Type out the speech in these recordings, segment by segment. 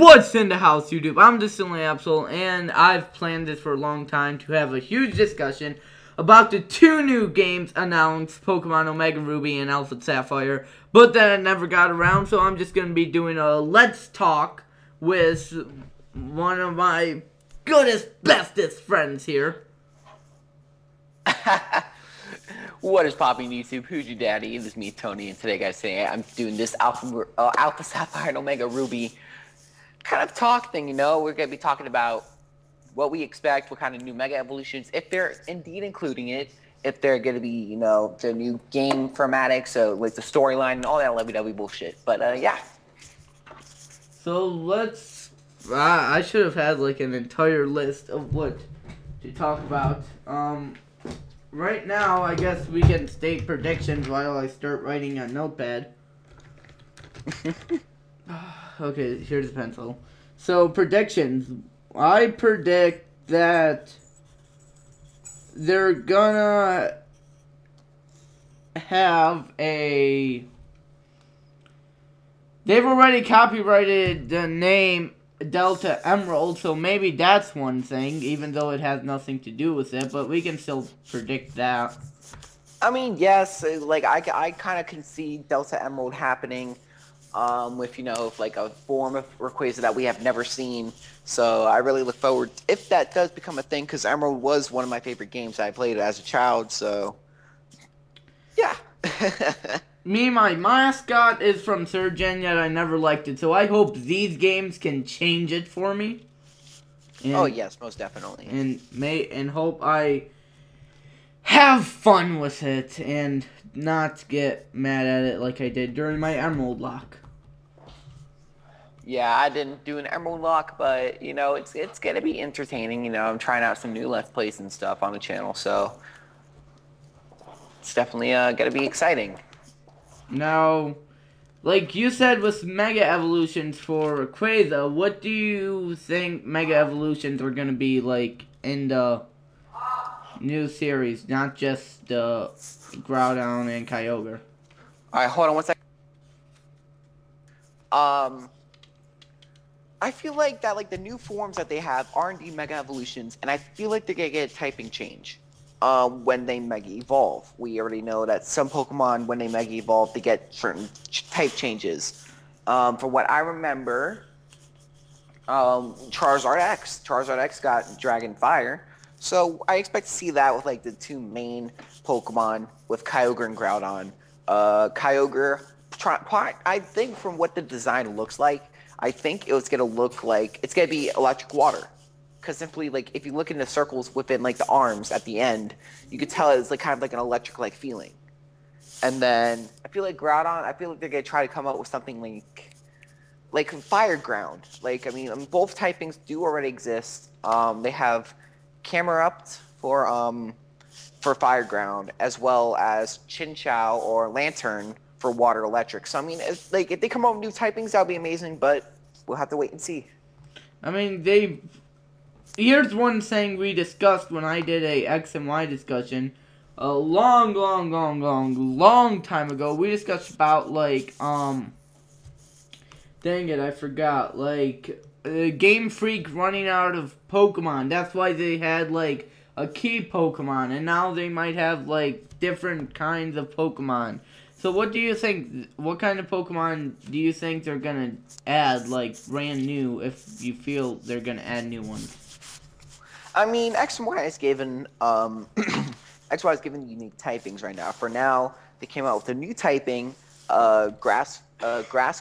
What's in the house, YouTube? I'm the Silly Absol, and I've planned this for a long time to have a huge discussion about the two new games announced, Pokemon Omega Ruby and Alpha Sapphire, but then I never got around, so I'm just going to be doing a Let's Talk with one of my goodest, bestest friends here. What is popping, YouTube? Who's your daddy? It is me, Tony, and today, guys, I'm doing this Alpha Sapphire and Omega Ruby kind of talk thing, you know? We're going to be talking about what we expect, what kind of new Mega Evolutions, if they're indeed including it, if they're going to be, you know, the new game formatic, so like the storyline and all that lovey-dovey bullshit. But, yeah. So let's... I should have had, like, an entire list of what to talk about. Right now, I guess we can state predictions while I start writing on Notepad. Okay, here's a pencil. So, predictions. I predict that they're gonna have a... They've already copyrighted the name Delta Emerald, so maybe that's one thing, even though it has nothing to do with it, but we can still predict that. I mean, yes, like, I kind of can see Delta Emerald happening, with, you know, like a form of Rayquaza that we have never seen. So I really look forward, if that does become a thing, because Emerald was one of my favorite games I played as a child, so, yeah. My mascot is from 3rd Gen, yet I never liked it, so I hope these games can change it for me. And, oh, yes, most definitely. And hope I have fun with it, and not get mad at it like I did during my Emerald lock. Yeah, I didn't do an Emerald lock, but, you know, it's going to be entertaining. You know, I'm trying out some new Let's Plays and stuff on the channel, so it's definitely going to be exciting. Now, like you said with Mega Evolutions for Rayquaza, what do you think Mega Evolutions are going to be like in the new series, not just the Groudon and Kyogre? Alright, hold on one second. I feel like that, like, the new forms that they have are indeed Mega Evolutions, and I feel like they're gonna get a typing change when they Mega Evolve. We already know that some Pokemon, when they Mega Evolve, they get certain type changes. From what I remember, Charizard X got Dragon Fire, so I expect to see that with, like, the two main Pokemon with Kyogre and Groudon. Kyogre, I think from what the design looks like, I think it's going to look like, it's going to be electric water. Because simply, like, if you look in the circles within, like, the arms at the end, you could tell it's, like, kind of like an electric-like feeling. And then, I feel like Groudon, I feel like they're going to try to come up with something like Fire Ground. Like, I mean, both typings do already exist. They have Camerupt for Fire Ground, as well as Chinchou or Lantern for Water Electric. So, I mean, if they come up with new typings, that would be amazing, but we'll have to wait and see. I mean, here's one thing we discussed when I did a X and Y discussion a long time ago. We discussed about, like, dang it, I forgot, like, Game Freak running out of Pokemon. That's why they had, like, a key Pokemon, and now they might have, like, different kinds of Pokemon. So what do you think, what kind of Pokemon do you think they're gonna add, like, brand new, if you feel they're gonna add new ones? I mean, X and Y is given, X, Y is given unique typings right now. For now, they came out with a new typing, Grass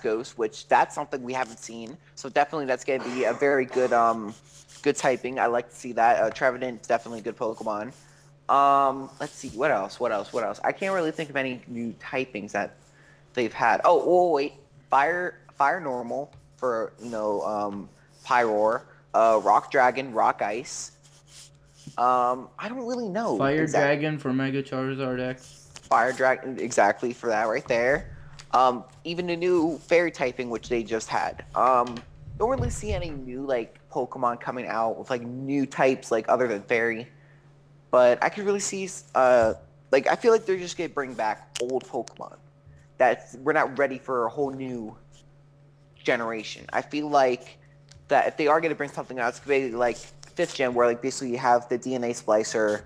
Ghost, which that's something we haven't seen. So definitely that's gonna be a very good, good typing. I like to see that. Trevenant's definitely a good Pokemon. Let's see, what else? I can't really think of any new typings that they've had. Oh, wait. Fire Normal for, you know, Pyroar. Rock Dragon, Rock Ice. I don't really know. Fire Dragon for Mega Charizard X. Fire Dragon, exactly, for that right there. Even the new Fairy typing, which they just had. Don't really see any new, like, Pokemon coming out with, like, new types, like, other than Fairy. But I could really see, like, I feel like they're just going to bring back old Pokemon. That we're not ready for a whole new generation. I feel like that if they are going to bring something out, it's basically like 5th gen, where like basically you have the DNA splicer,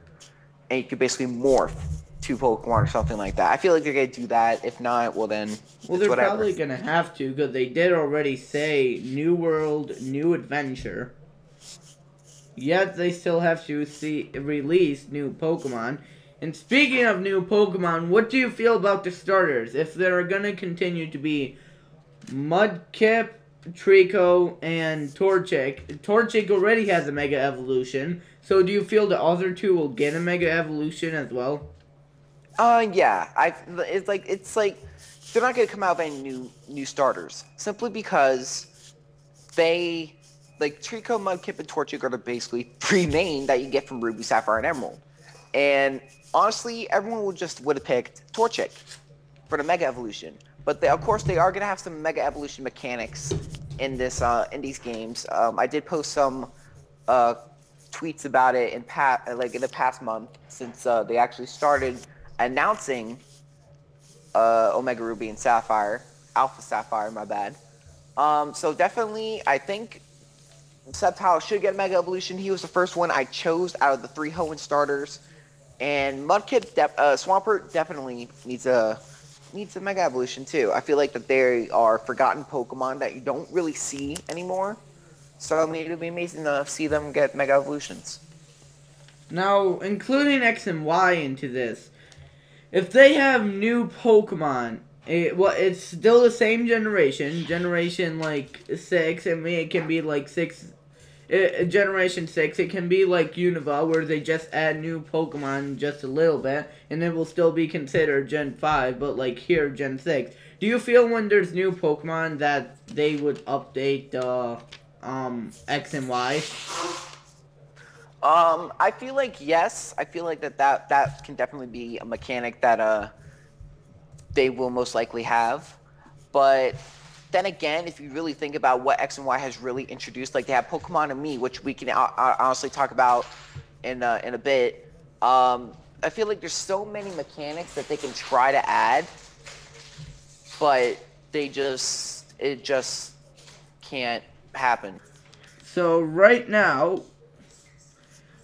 and you could basically morph 2 Pokemon or something like that. I feel like they're going to do that. If not, well then, Well, it's they're whatever. probably gonna have to, because they did already say new world, new adventure. Yet they still have to release new Pokemon. And speaking of new Pokemon, what do you feel about the starters? If they're gonna continue to be Mudkip, Trico, and Torchic. Torchic already has a Mega Evolution, so do you feel the other 2 will get a Mega Evolution as well? Yeah. It's like they're not going to come out with any new starters, simply because they, like, Trico, Mudkip, and Torchic are the basically 3 main that you get from Ruby, Sapphire, and Emerald. And honestly, everyone would have picked Torchic for the Mega Evolution. But of course, they are going to have some Mega Evolution mechanics in these games. I did post some tweets about it in the past month, since they actually started announcing Omega Ruby and Sapphire, Alpha Sapphire, my bad. So definitely, I think Sapphire should get Mega Evolution. He was the first one I chose out of the 3 Hoenn starters, and Mudkip, Swampert definitely needs a Mega Evolution too. I feel like that they are forgotten Pokemon that you don't really see anymore. So I mean, it would be amazing to see them get Mega Evolutions. Now, including X and Y into this, if they have new Pokemon, it's still the same generation like 6, and it can be like 6, generation 6, it can be like Unova, where they just add new Pokemon just a little bit, and it will still be considered Gen 5, but like here, Gen 6. Do you feel when there's new Pokemon that they would update X and Y? I feel like yes. I feel like that can definitely be a mechanic that they will most likely have. But then again, if you really think about what X and Y has really introduced, like they have Pokemon and Me, which we can honestly talk about in a bit. I feel like there's so many mechanics that they can try to add, but it just can't happen. So right now,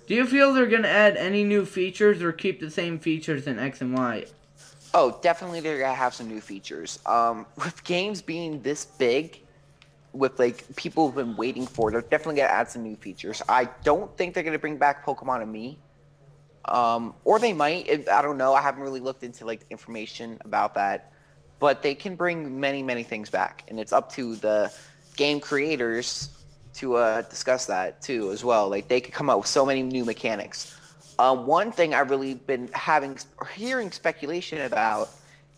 do you feel they're going to add any new features or keep the same features in X and Y? Oh, definitely they're going to have some new features. With games being this big, with like people have been waiting for, they're definitely going to add some new features. I don't think they're going to bring back Pokemon and Me. Or they might. I don't know. I haven't really looked into like the information about that. But they can bring many, many things back. And it's up to the game creators to discuss that too as well. Like they could come up with so many new mechanics. One thing I've really been hearing speculation about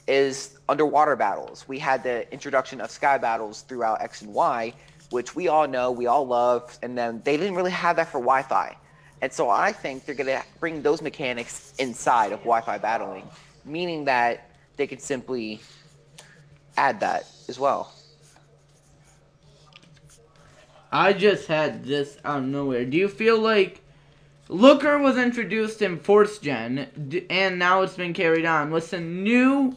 is underwater battles. We had the introduction of sky battles throughout X and Y, which we all know, we all love, and then they didn't really have that for Wi-Fi. And so I think they're gonna bring those mechanics inside of Wi-Fi battling, meaning that they could simply add that as well. I just had this out of nowhere. Do you feel like Looker was introduced in 4th gen, and now it's been carried on? What's a new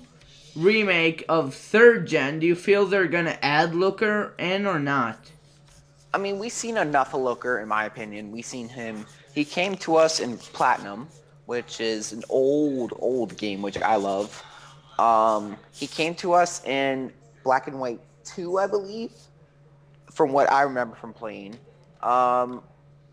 remake of 3rd gen? Do you feel they're going to add Looker in or not? I mean, we've seen enough of Looker, in my opinion. We've seen him. He came to us in Platinum, which is an old game, which I love. He came to us in Black and White 2, I believe, from what I remember from playing.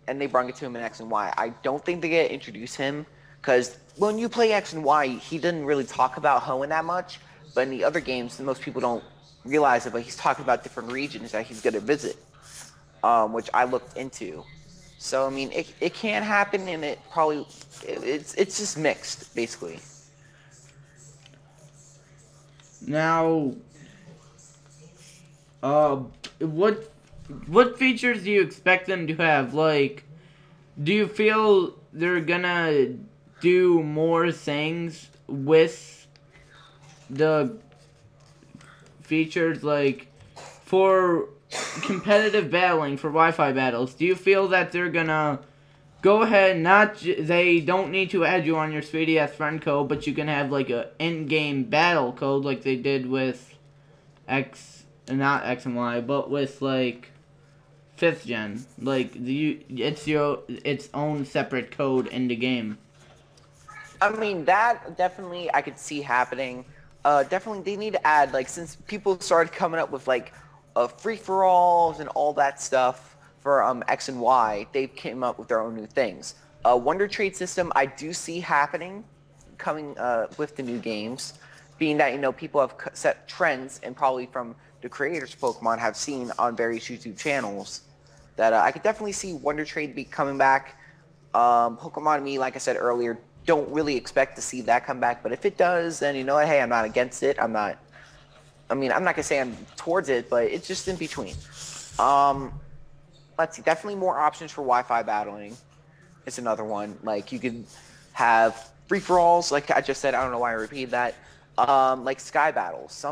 And they brought it to him in X and Y. I don't think they get to introduce him, because when you play X and Y, he didn't really talk about Hoenn that much. But in the other games, most people don't realize it, but he's talking about different regions that he's going to visit, which I looked into. So, I mean, it can happen, and it's just mixed, basically. Now, what features do you expect them to have? Like, do you feel they're gonna do more things with the features, like for competitive battling, for Wi-Fi battles? Do you feel that they're gonna go ahead, they don't need to add you on your 3DS friend code, but you can have like a in-game battle code like they did with not X and Y, but with like 5th gen. Like it's its own separate code in the game. I mean, that definitely I could see happening. Definitely they need to add, like, since people started coming up with like free-for-alls and all that stuff for X and Y, they came up with their own new things. Wonder Trade system I do see happening, coming with the new games, being that people have set trends and probably from the creators of Pokemon have seen on various YouTube channels that I could definitely see Wonder Trade be coming back. Pokemon Me, like I said earlier, don't really expect to see that come back, but if it does, then you know what, hey, I'm not against it. I'm not gonna say I'm towards it, but it's just in between. Let's see, definitely more options for Wi-Fi battling. It's another one. Like, you could have free-for-alls, like I just said. I don't know why I repeated that. Like Sky Battles,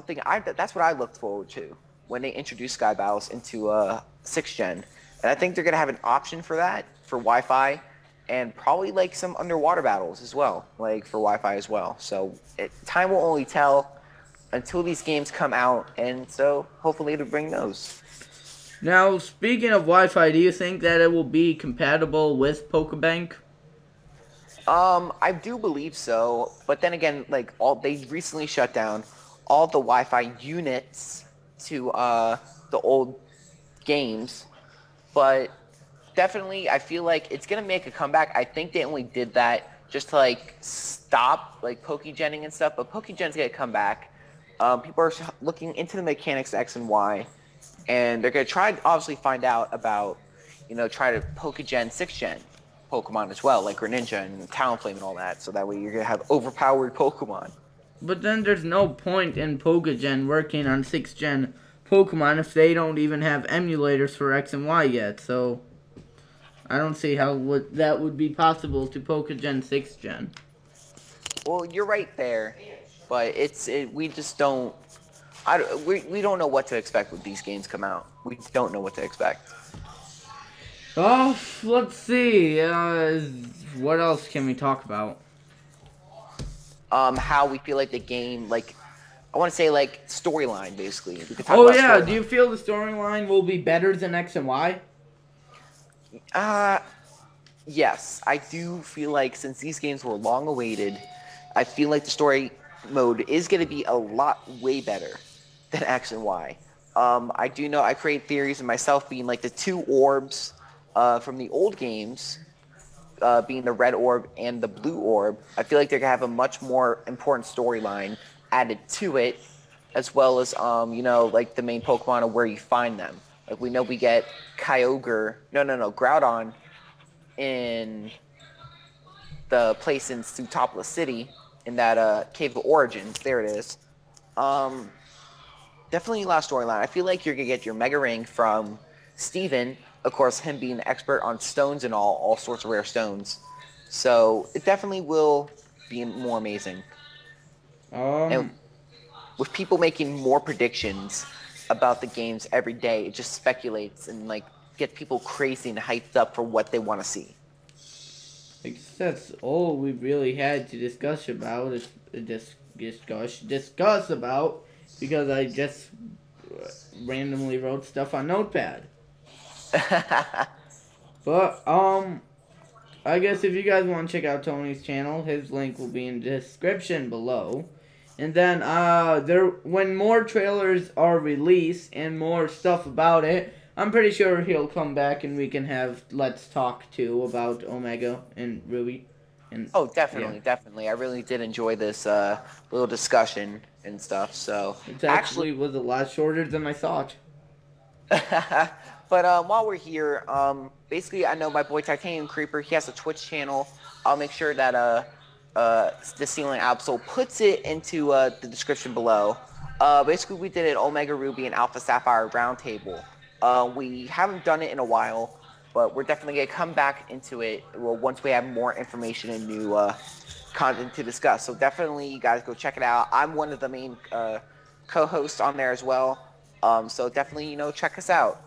that's what I looked forward to when they introduced Sky Battles into 6th gen, and I think they're gonna have an option for that for Wi-Fi. And probably like some underwater battles as well, like for Wi-Fi as well. So time will only tell until these games come out, and so hopefully it'll bring those. Now, speaking of Wi-Fi, do you think that it will be compatible with Pokebank? I do believe so, but then again, like they recently shut down all the Wi-Fi units to the old games, but definitely, I feel like it's gonna make a comeback. I think they only did that just to like stop like Pokegening and stuff, but Pokegen's gonna come back. People are looking into the mechanics of X and Y, and they're gonna try to obviously find out about, try to Pokegen 6th gen Pokemon as well, like Greninja and Talonflame and all that. So that way you're gonna have overpowered Pokemon. But then there's no point in Pokegen working on 6th gen Pokemon if they don't even have emulators for X and Y yet. So I don't see how that would be possible to Pokegen 6th gen. Well, you're right there, but we just don't. We don't know what to expect when these games come out. We don't know what to expect. Oh, let's see. What else can we talk about? How we feel like the game, like, I want to say like storyline, basically. We could talk about storyline. Do you feel the storyline will be better than X and Y? Yes, I do feel like since these games were long awaited, I feel like the story mode is going to be a lot way better than X and Y. I do know I create theories of myself being like the 2 orbs from the old games, being the red orb and the blue orb. I feel like they're going to have a much more important storyline added to it, as well as, like the main Pokemon and where you find them. Like, we know we get Groudon in the place in Sootopolis City, in that Cave of Origins. There it is. Definitely a lot of storyline. I feel like you're going to get your Mega Ring from Steven. Of course, him being an expert on stones and all sorts of rare stones. So, it definitely will be more amazing. And with people making more predictions about the games every day, it just speculates and like gets people crazy and hyped up for what they want to see. I guess that's all we really had to discuss about. Discuss about, because I just randomly wrote stuff on Notepad. But I guess if you guys want to check out Tony's channel, his link will be in the description below. And then when more trailers are released and more stuff about it, I'm pretty sure he'll come back and we can have Let's Talk too about Omega and Ruby. And definitely. I really did enjoy this little discussion and stuff. So it actually was a lot shorter than I thought. But while we're here, basically I know my boy Titanium Creeper, he has a Twitch channel. I'll make sure that the Ceiling Absol puts it into the description below. Basically, we did an Omega Ruby and Alpha Sapphire roundtable. We haven't done it in a while, but we're definitely going to come back into it once we have more information and new content to discuss. So definitely, you guys go check it out. I'm one of the main co-hosts on there as well. So definitely, check us out.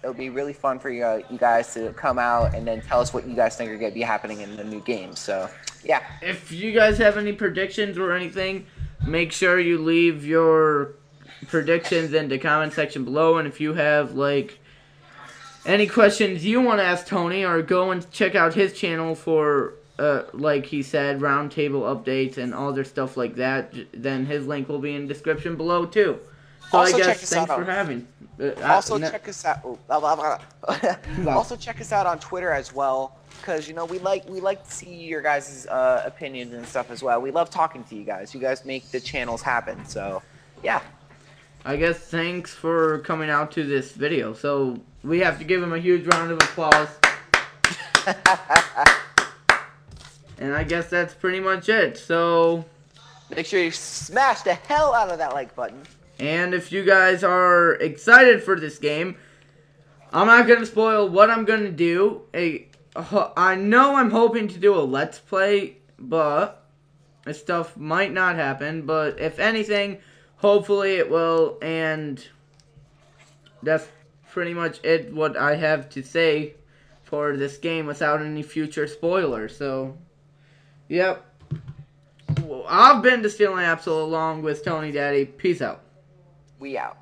It'll be really fun for you guys to come out and then tell us what you guys think are going to be happening in the new game. So, yeah. If you guys have any predictions or anything, make sure you leave your predictions in the comment section below. And if you have, like, any questions you want to ask Tony, or go and check out his channel for, like he said, roundtable updates and all other stuff like that, then his link will be in the description below too. So Also I guess check us thanks out for having. Also check us out. Also check us out on Twitter as well, because you know we like to see your guys' opinions and stuff as well. We love talking to you guys. You guys make the channels happen. So yeah. I guess thanks for coming out to this video. So we have to give him a huge round of applause. And I guess that's pretty much it. So make sure you smash the hell out of that like button. And if you guys are excited for this game, I'm not going to spoil what I'm going to do. I know I'm hoping to do a Let's Play, but this stuff might not happen. But if anything, hopefully it will. And that's pretty much it, what I have to say for this game without any future spoilers. So, yep. Well, I've been Distilling Absol along with TonyDaddi. Peace out. We out.